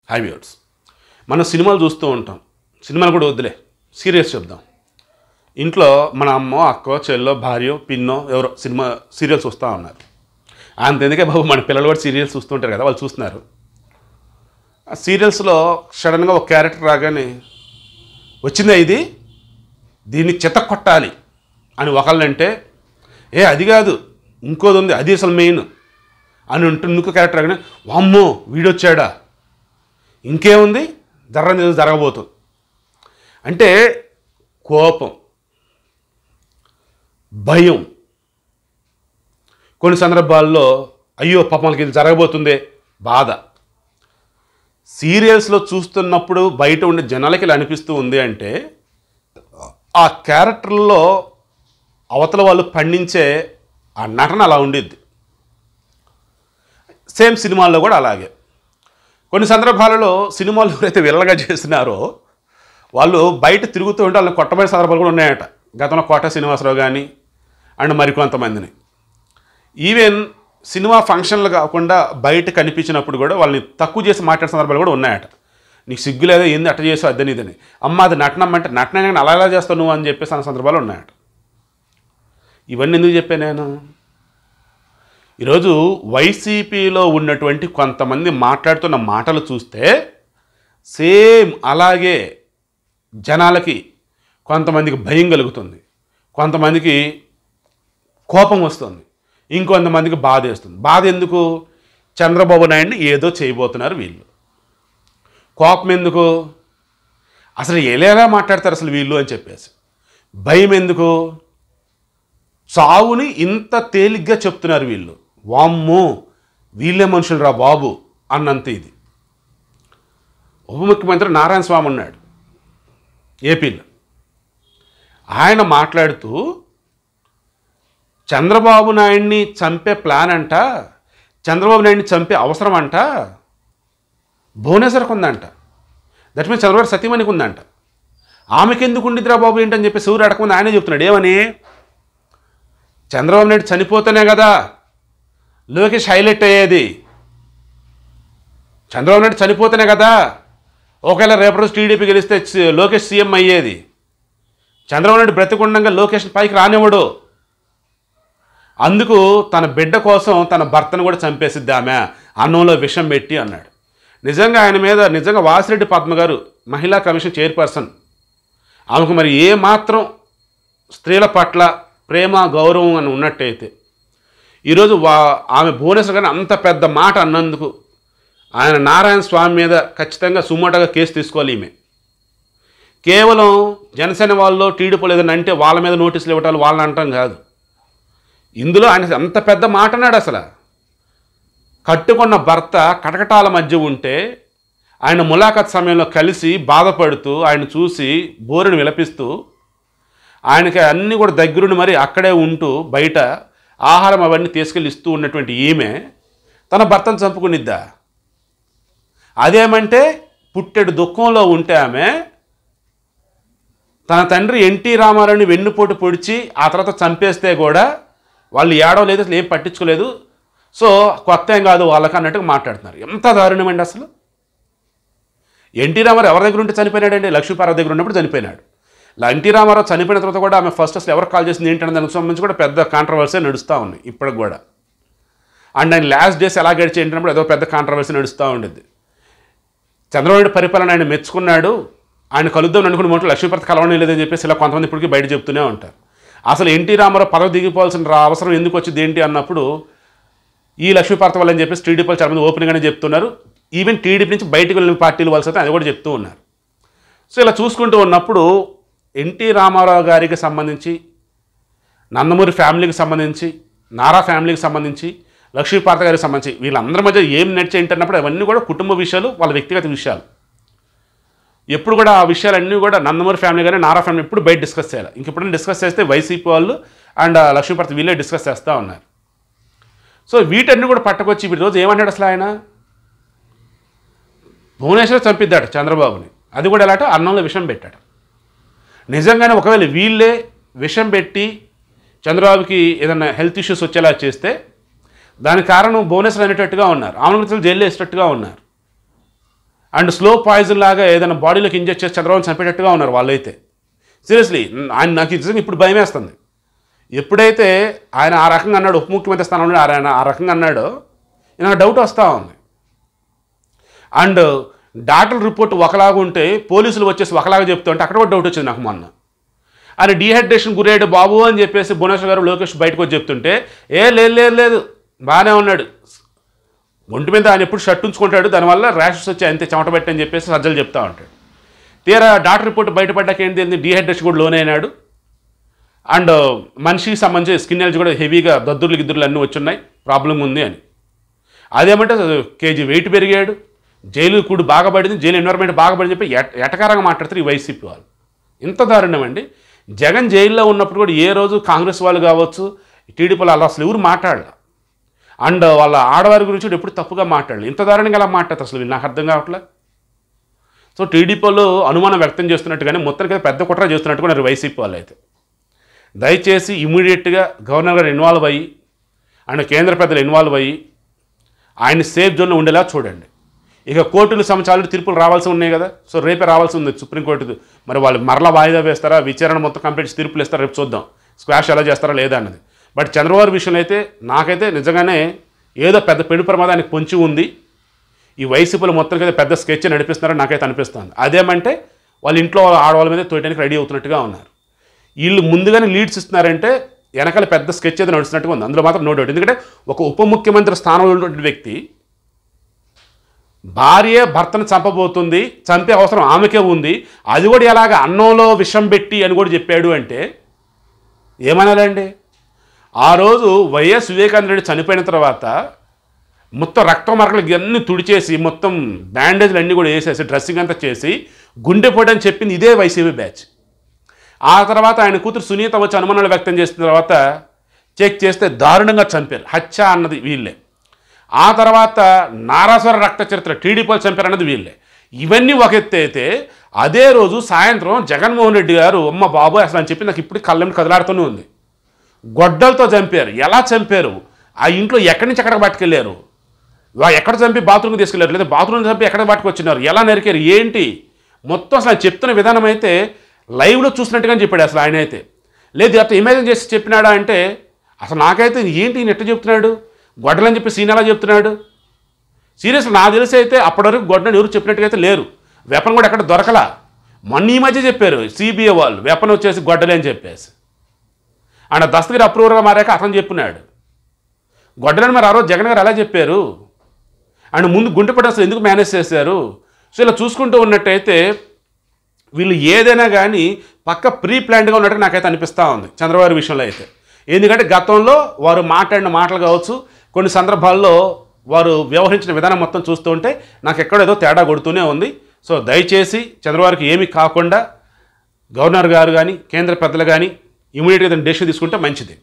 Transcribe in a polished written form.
High viewers, మనం సినిమాలు చూస్తూ ఉంటాం. సినిమాలు కూడా వద్దులే, సీరియల్స్ చెప్దాం. ఇంట్లో మన అమ్మో, అక్కో, చెల్లో, భార్యో, పిన్నో ఎవరో సీరియల్స్ చూస్తూ ఉన్నారు. అంతెందుకే బాబు, మన పిల్లలు కూడా సీరియల్స్ చూస్తుంటారు కదా, వాళ్ళు చూస్తున్నారు. ఆ సీరియల్స్లో సడన్గా ఒక క్యారెక్టర్ రాగానే వచ్చిందా ఇది, దీన్ని చితక్కొట్టాలి అని ఒకళ్ళంటే, అది కాదు ఇంకోది ఉంది, అది అసలు మెయిన్ అని ఇంకో క్యారెక్టర్ రాగానే వామ్మో వీడొచ్చాడా, ఇంకేముంది జరగబోతుంది అంటే కోపం, భయం, కొన్ని సందర్భాల్లో అయ్యో పాపంకి ఇది జరగబోతుందే బాధ. సీరియల్స్లో చూస్తున్నప్పుడు బయట ఉండే జనాలకి ఇలా అనిపిస్తూ ఉంది అంటే ఆ క్యారెక్టర్లో అవతల వాళ్ళు పండించే ఆ నటన అలా ఉండిద్ది. సేమ్ సినిమాల్లో కూడా అలాగే. కొన్ని సందర్భాలలో సినిమాలు ఎవరైతే విల్లగా చేస్తున్నారో వాళ్ళు బయట తిరుగుతూ ఉంటే వాళ్ళని కొట్టబోయే సందర్భాలు కూడా ఉన్నాయట. గతంలో కోట శ్రీనివాసరావు కానీ అండ్ మరికొంతమందిని. ఈవెన్ సినిమా ఫంక్షన్లు కాకుండా బయట కనిపించినప్పుడు కూడా వాళ్ళని తక్కువ చేసి మాట్లాడే సందర్భాలు కూడా ఉన్నాయట. నీకు సిగ్గు లేదా, ఏంది అట్ట చేసావు అద్దని ఇదని, అమ్మ అది నటనం అంటే నటన అలా ఎలా చేస్తావు నువ్వు అని చెప్పేసి అన్న సందర్భాలు ఉన్నాయట. ఇవన్నీ ఎందుకు చెప్పాను నేను? ఈరోజు వైసీపీలో ఉన్నటువంటి కొంతమంది మాట్లాడుతున్న మాటలు చూస్తే సేమ్ అలాగే జనాలకి కొంతమందికి భయం కలుగుతుంది, కొంతమందికి కోపం వస్తుంది, ఇంకొంతమందికి బాధ వేస్తుంది. బాధ ఎందుకు? చంద్రబాబు నాయుడిని ఏదో చేయబోతున్నారు వీళ్ళు. కోపం ఎందుకు? అసలు ఎలా మాట్లాడతారు అసలు వీళ్ళు అని చెప్పేసి. భయం ఎందుకు? చావుని ఇంత తేలిగ్గా చెప్తున్నారు వీళ్ళు. వామ్మో వీళ్ళే మనుషులు రా బాబు అన్నంత ఇది. ఉప ముఖ్యమంత్రి నారాయణ స్వామి ఉన్నాడు ఏపీలో. ఆయన మాట్లాడుతూ చంద్రబాబు నాయుడిని చంపే ప్లాన్ అంట, చంద్రబాబు నాయుడిని చంపే అవసరం అంట భువనేశ్వర్కి ఉందంట. దట్ మీన్స్ చంద్రబాబు సతీమణికి ఉందంట. ఆమెకి ఎందుకు ఉండిద్దిరా బాబు ఏంటని చెప్పి సూర్యుడు అడగకుండా ఆయనే చెప్తున్నాడు. ఏమని? చంద్రబాబు నాయుడు చనిపోతేనే కదా లోకేష్ హైలైట్ అయ్యేది, చంద్రబాబు నాయుడు చనిపోతేనే కదా ఒకవేళ రేపటి రోజు టీడీపీ గెలిస్తే లోకేష్ సీఎం అయ్యేది. చంద్రబాబు నాయుడు బ్రతికుండగా లోకేష్ పైకి రానివ్వడు. అందుకు తన బిడ్డ కోసం తన భర్తను కూడా చంపేసిద్ది ఆమె, అన్నంలో విషం పెట్టి అన్నాడు. నిజంగా ఆయన మీద నిజంగా వాసిరెడ్డి పద్మ గారు మహిళా కమిషన్ చైర్పర్సన్, ఆమెకు మరి ఏ మాత్రం స్త్రీల పట్ల ప్రేమ గౌరవం అని ఉన్నట్టయితే ఈరోజు ఆమె భువనేశ్వర్ గారిని అంత పెద్ద మాట అన్నందుకు ఆయన నారాయణ స్వామి మీద ఖచ్చితంగా సుమోటోగా కేసు తీసుకోవాలి. ఈమె కేవలం జనసేన వాళ్ళు టీడీపీ లేదని అంటే వాళ్ళ మీద నోటీసులు ఇవ్వటాలు వాళ్ళని అంటాం కాదు. ఇందులో ఆయన అంత పెద్ద మాట అన్నాడు. అసలు కట్టుకున్న భర్త కటకటాల మధ్య ఉంటే ఆయన ములాఖత్ సమయంలో కలిసి బాధపడుతూ ఆయన చూసి బోరుని విలపిస్తూ ఆయనకి అన్నీ కూడా దగ్గరుండి మరి అక్కడే ఉంటూ బయట ఆహారం అవన్నీ తీసుకెళ్ళి ఇస్తూ ఉన్నటువంటి ఈమె తన భర్తను చంపుకునిద్దా? అదేమంటే పుట్టెడు దుఃఖంలో ఉంటే ఆమె తన తండ్రి ఎన్టీ రామారావుని వెన్నుపోటు పొడిచి ఆ తర్వాత చంపేస్తే కూడా వాళ్ళు ఏడవలేదు, అసలు ఏం పట్టించుకోలేదు, సో కొత్త ఏం కాదు వాళ్ళకి అన్నట్టుగా మాట్లాడుతున్నారు. ఎంత దారుణమండి అసలు. ఎన్టీ రామారావు ఎవరి దగ్గర ఉంటే చనిపోయినాడండి? లక్ష్మీపార్వతి దగ్గర ఉన్నప్పుడు చనిపోయినాడు. ఎన్టీ రామారావు చనిపోయిన తర్వాత కూడా ఆమె ఫస్ట్ అసలు ఎవరికి కాల్ చేసింది ఏంటంటే దానికి సంబంధించి కూడా పెద్ద కాంట్రవర్సీ నడుస్తూ ఉన్నాయి ఇప్పటికి కూడా. అండ్ ఆయన లాస్ట్ డేస్ ఎలా గడిచి ఏంటంటే ఏదో పెద్ద కాంట్రవర్సీ నడుస్తూ ఉండేది. చంద్రబాబు పరిపాలన ఆయన మెచ్చుకున్నాడు, ఆయన కలుద్దాం అనుకున్న మొదటి లక్ష్మీపార్వతి కలవడం లేదని చెప్పేసి ఇలా కొంతమంది ఇప్పటికీ బయట చెప్తూనే ఉంటారు. అసలు ఎన్టీ రామారావు పదవి దిగిపోవాల్సిన అవసరం ఎందుకు వచ్చింది ఏంటి అన్నప్పుడు ఈ లక్ష్మీపార్వతి వల్ల అని చెప్పేసి టీడీపీ చాలా మంది ఓపెన్గానే చెప్తున్నారు. ఈవెన్ టీడీపీ నుంచి బయటకు వెళ్ళిన పార్టీలు వాళ్ళ అయితే అది కూడా చెప్తూ ఉన్నారు. సో ఇలా చూసుకుంటూ ఉన్నప్పుడు ఎన్టీ రామారావు గారికి సంబంధించి, నందమూరి ఫ్యామిలీకి సంబంధించి, నారా ఫ్యామిలీకి సంబంధించి, లక్ష్మీపార్వతి గారికి సంబంధించి వీళ్ళందరి మధ్య ఏం నడిచే ఏంటన్నప్పుడు అవన్నీ కూడా కుటుంబ విషయాలు, వాళ్ళ వ్యక్తిగత విషయాలు. ఎప్పుడు కూడా ఆ విషయాలన్నీ కూడా నందమూరి ఫ్యామిలీ కానీ నారా ఫ్యామిలీ ఎప్పుడు బయట డిస్కస్ చేయాలి. ఇంకెప్పుడు డిస్కస్ చేస్తే వైసీపీ వాళ్ళు అండ్ లక్ష్మీపార్వతి వీళ్ళే డిస్కస్ చేస్తూ ఉన్నారు. సో వీటన్ని కూడా పట్టుకొచ్చి ఇప్పుడు రోజు ఏమన్నాడు అసలు ఆయన? భువనేశ్వర్ చంపిద్దాడు చంద్రబాబుని, అది కూడా ఎలాట అన్నంలో విషం పెట్టాడు. నిజంగానే ఒకవేళ వీళ్ళే విషం పెట్టి చంద్రబాబుకి ఏదైనా హెల్త్ ఇష్యూస్ వచ్చేలా చేస్తే దానికి కారణం భువనేశ్వర్ అనేటట్టుగా ఉన్నారు, ఆమెను జైల్లో వేసేటట్టుగా ఉన్నారు. అండ్ స్లో పాయిజన్ లాగా ఏదైనా బాడీలోకి ఇంజెక్ట్ చేసి చంద్రబాబు చంపేటట్టుగా ఉన్నారు వాళ్ళైతే. సీరియస్లీ ఆయన నాకు నిజంగా ఇప్పుడు భయం వేస్తుంది. ఎప్పుడైతే ఆయన ఆ రకంగా అన్నాడు, ఉప ముఖ్యమంత్రి స్థానంలో ఆయన ఆ రకంగా అన్నాడో నాకు డౌట్ వస్తూ ఉంది. అండ్ డాక్టర్ రిపోర్ట్ ఒకలాగా ఉంటే పోలీసులు వచ్చేసి ఒకలాగా చెప్తూ ఉంటే అక్కడ కూడా డౌట్ వచ్చింది నాకు మొన్న. ఆయన డీహైడ్రేషన్ గురయ్యాడు బాబు అని చెప్పేసి భువనేశ్వర్ గారు లోకేష్ బయటకు వచ్చి చెప్తుంటే లేదు బాగానే ఉన్నాడు, ఒంటి మీద ఆయన ఎప్పుడు షర్ట్ ఉంచుకుంటాడు, దానివల్ల ర్యాషెస్ వచ్చి అంతే చెమట పెట్టని చెప్పేసి సజ్జలు చెప్తా ఉంటాడు. తీరా డాక్టర్ రిపోర్ట్ బయటపడ్డాక ఏంటి, డీహైడ్రేషన్ కూడా లోనైనాడు. అండ్ మనిషికి సంబంధించి స్కిన్ ఎలర్జీ కూడా హెవీగా దద్దుర్లు గిద్దుర్లు అన్నీ వచ్చున్నాయి, ప్రాబ్లం ఉంది అని. అదేమంటే కేజీ వెయిట్ పెరిగాడు, జైలు కూడా బాగా పడింది, జైలు ఎన్వైర్మెంట్ బాగా పడింది చెప్పి ఎటకారంగా మాట్లాడతారు ఈ వైసీపీ వాళ్ళు. ఇంత దారుణం అండి. జగన్ జైల్లో ఉన్నప్పుడు కూడా ఏ రోజు కాంగ్రెస్ వాళ్ళు కావచ్చు, టీడీపీ వాళ్ళు అసలు ఎవరు మాట్లాడాలి. అండ్ వాళ్ళ ఆడవారి గురించి కూడా ఎప్పుడు తప్పుగా మాట్లాడాలి. ఇంత దారుణంగా అలా మాట్లాడతారు అసలు నాకు అర్థం కావట్లే. సో టీడీపీలో అనుమానం వ్యక్తం చేస్తున్నట్టుగానే మొత్తానికి పెద్ద కుట్ర చేస్తున్నట్టుగా వైసీపీ వాళ్ళు అయితే. దయచేసి ఇమీడియట్గా గవర్నర్ గారు ఇన్వాల్వ్ అయ్యి అండ్ కేంద్ర పెద్దలు ఇన్వాల్వ్ అయ్యి ఆయన్ని సేఫ్ జోన్లో ఉండేలా చూడండి. ఇక కోర్టులు సంవత్సరాలు తీర్పులు రావాల్సి ఉన్నాయి కదా, సో రేపే రావాల్సి ఉంది సుప్రీంకోర్టు. మరి వాళ్ళు మరలా వాయిదా వేస్తారా, విచారణ మొత్తం కంప్లీట్ తీర్పులు ఇస్తారా, రేపు చూద్దాం స్క్వాష్ ఎలా చేస్తారా లేదా అన్నది. బట్ చంద్రబాబు విషయంలో అయితే నాకైతే నిజంగానే ఏదో పెద్ద పెను ప్రమాదానికి పొంచి ఉంది. ఈ వైసీపీలు మొత్తం అయితే పెద్ద స్కెచ్ నడిపిస్తున్నారని నాకైతే అనిపిస్తుంది. అదేమంటే వాళ్ళ ఇంట్లో ఆడవాళ్ళ మీద తోయడానికి రెడీ అవుతున్నట్టుగా ఉన్నారు. వీళ్ళు ముందుగానే లీడ్స్ ఇస్తున్నారంటే వెనకాల పెద్ద స్కెచ్ అయితే నడుస్తున్నట్టుగా ఉంది. అందులో మాత్రం నో డౌట్. ఎందుకంటే ఒక ఉప ముఖ్యమంత్రి స్థానంలో ఉన్నటువంటి వ్యక్తి భార్య భర్తను చంపబోతుంది, చంపే అవసరం ఆమెకే ఉంది, అది కూడా ఎలాగ అన్నంలో విషం పెట్టి అని కూడా చెప్పాడు అంటే ఏమనాలండి. ఆ రోజు వైఎస్ వివేకానంద రెడ్డి చనిపోయిన తర్వాత మొత్తం రక్తం మరకలు ఇవన్నీ తుడిచేసి మొత్తం బ్యాండేజ్లు అన్నీ కూడా వేసేసి డ్రెస్సింగ్ అంతా చేసి గుండెపోటు అని చెప్పింది ఇదే వైసీపీ బ్యాచ్. ఆ తర్వాత ఆయన కూతురు సునీత వచ్చి అనుమానాలు వ్యక్తం చేసిన తర్వాత చెక్ చేస్తే దారుణంగా చంపారు, హత్య అన్నది వీళ్ళే. ఆ తర్వాత నారాసుర రక్త చరిత్ర టీడీపీలు చంపారన్నది వీళ్ళే. ఇవన్నీ ఒక ఎత్తు అయితే అదే రోజు సాయంత్రం జగన్మోహన్ రెడ్డి గారు అమ్మ బాబు అసలు అని చెప్పి నాకు ఇప్పుడు కళ్ళని కదలాడుతూనే ఉంది. గొడ్డలతో చంపారు. ఎలా చంపారు, ఆ ఇంట్లో ఎక్కడి నుంచి ఎక్కడికి పట్టుకెళ్ళారు, ఎక్కడ చంపి బాత్రూమ్కి తీసుకెళ్ళారు, లేదా బాత్రూమ్ చంపి ఎక్కడ పట్టుకొచ్చినారు, ఎలా నరికారు ఏంటి మొత్తం అసలు చెప్తున్న విధానం అయితే లైవ్లో చూసినట్టుగా చెప్పాడు అసలు ఆయన అయితే. లేదు అట్లా ఇమాజిన్ చేసి చెప్పినాడా అంటే అసలు నాకైతే ఏంటి ఈయన ఎట్లా చెప్తున్నాడు, గొడ్డలని చెప్పి సీన్ ఎలా చెప్తున్నాడు. సీరియస్గా నాకు తెలిసి అయితే అప్పటివరకు గొడ్డని ఎవరు చెప్పినట్టుగా అయితే లేరు. వెపన్ కూడా ఎక్కడ దొరకలా. మొన్న ఈ మధ్య చెప్పారు సిబిఐ వాళ్ళు వెపన్ వచ్చేసి గొడ్డలే అని చెప్పేసి. ఆయన దస్తగిరి అప్రూవర్గా మారాక అతను చెప్పినాడు గొడ్డలని. మరి ఆ రోజు జగన్ గారు ఎలా చెప్పారు అండ్ ముందు గుంటెపట్టి అసలు ఎందుకు మేనేజ్ చేశారు. సో ఇలా చూసుకుంటూ ఉన్నట్టయితే వీళ్ళు ఏదైనా కానీ పక్క ప్రీ ప్లాన్డ్గా ఉన్నట్టుగా నాకైతే అనిపిస్తూ ఉంది చంద్రబాబు విషయంలో అయితే. ఎందుకంటే గతంలో వారు మాట్లాడిన మాటలు కావచ్చు, కొన్ని సందర్భాల్లో వారు వ్యవహరించిన విధానం మొత్తం చూస్తూ ఉంటే నాకు ఎక్కడేదో తేడా కొడుతూనే ఉంది. సో దయచేసి చంద్రబాబుకి ఏమీ కాకుండా గవర్నర్ గారు కానీ కేంద్ర పెద్దలు కానీ ఇమీడియట్గా డెసిషన్ తీసుకుంటే మంచిది.